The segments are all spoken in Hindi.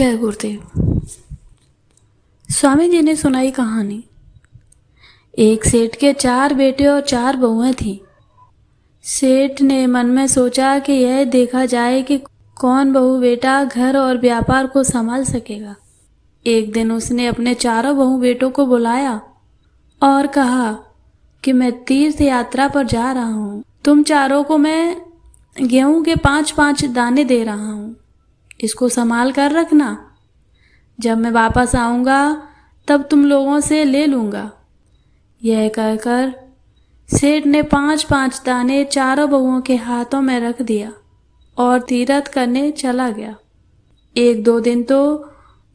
जय गुरुदेव। स्वामी जी ने सुनाई कहानी। एक सेठ के 4 बेटे और 4 बहुएं थीं। सेठ ने मन में सोचा कि यह देखा जाए कि कौन बहू बेटा घर और व्यापार को संभाल सकेगा। एक दिन उसने अपने 4 बहू बेटों को बुलाया और कहा कि मैं तीर्थ यात्रा पर जा रहा हूँ। तुम चारों को मैं गेहूं के 5-5 दाने दे रहा हूँ। इसको संभाल कर रखना। जब मैं वापस आऊँगा तब तुम लोगों से ले लूँगा। यह कहकर सेठ ने 5-5 दाने 4 बहुओं के हाथों में रख दिया और तीर्थ करने चला गया। 1-2 दिन तो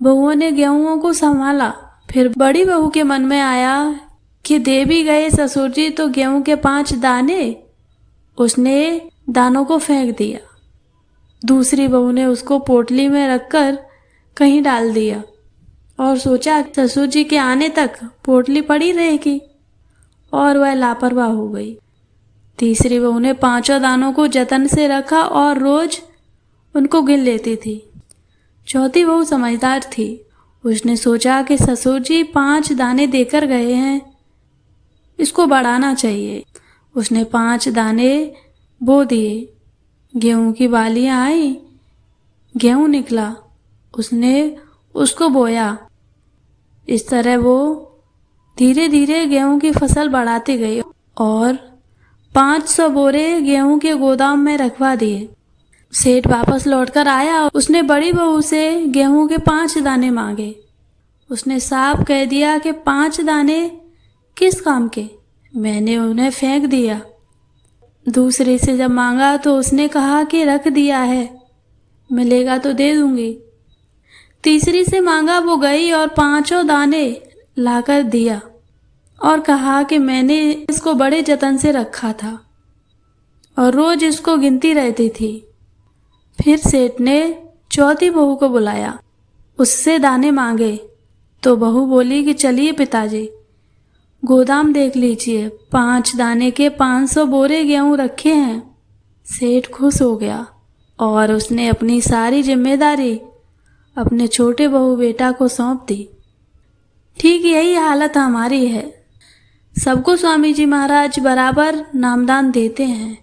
बहुओं ने गेहूं को संभाला। फिर बड़ी बहू के मन में आया कि दे भी गए ससुर जी तो गेहूं के 5 दाने। उसने दानों को फेंक दिया। दूसरी बहू ने उसको पोटली में रखकर कहीं डाल दिया और सोचा ससुर जी के आने तक पोटली पड़ी रहेगी, और वह लापरवाह हो गई। तीसरी बहू ने 5 दानों को जतन से रखा और रोज उनको गिन लेती थी। चौथी बहू समझदार थी। उसने सोचा कि ससुर जी 5 दाने देकर गए हैं, इसको बढ़ाना चाहिए। उसने 5 दाने बो दिए। गेहूं की बालियां आई, गेहूं निकला। उसने उसको बोया। इस तरह वो धीरे धीरे गेहूं की फसल बढ़ाती गई और 500 बोरे गेहूं के गोदाम में रखवा दिए। सेठ वापस लौटकर आया। उसने बड़ी बहू से गेहूं के 5 दाने मांगे। उसने साफ कह दिया कि 5 दाने किस काम के, मैंने उन्हें फेंक दिया। दूसरे से जब मांगा तो उसने कहा कि रख दिया है, मिलेगा तो दे दूंगी। तीसरी से मांगा, वो गई और 5 दाने लाकर दिया और कहा कि मैंने इसको बड़े जतन से रखा था और रोज इसको गिनती रहती थी। फिर सेठ ने चौथी बहू को बुलाया, उससे दाने मांगे तो बहू बोली कि चलिए पिताजी, गोदाम देख लीजिए, 5 दाने के 500 बोरे गेहूं रखे हैं। सेठ खुश हो गया और उसने अपनी सारी जिम्मेदारी अपने छोटे बहू बेटा को सौंप दी। ठीक यही हालत हमारी है। सबको स्वामी जी महाराज बराबर नामदान देते हैं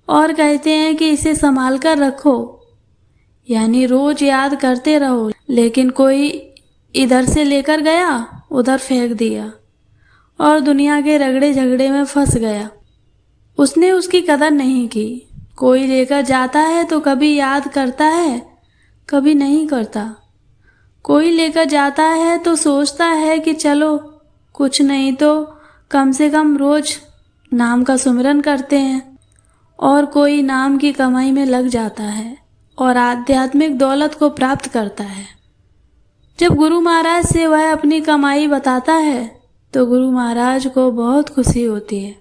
और कहते हैं कि इसे संभाल कर रखो, यानी रोज याद करते रहो। लेकिन कोई इधर से लेकर गया, उधर फेंक दिया और दुनिया के रगड़े झगड़े में फंस गया। उसने उसकी कदर नहीं की। कोई लेकर जाता है तो कभी याद करता है, कभी नहीं करता। कोई लेकर जाता है तो सोचता है कि चलो कुछ नहीं तो कम से कम रोज नाम का सुमिरन करते हैं, और कोई नाम की कमाई में लग जाता है और आध्यात्मिक दौलत को प्राप्त करता है। जब गुरु महाराज से वह अपनी कमाई बताता है तो गुरु महाराज को बहुत खुशी होती है।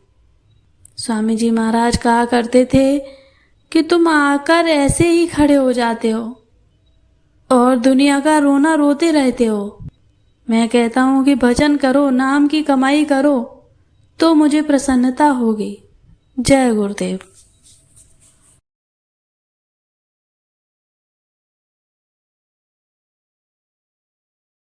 स्वामी जी महाराज कहा करते थे कि तुम आकर ऐसे ही खड़े हो जाते हो और दुनिया का रोना रोते रहते हो। मैं कहता हूँ कि भजन करो, नाम की कमाई करो, तो मुझे प्रसन्नता होगी। जय गुरुदेव।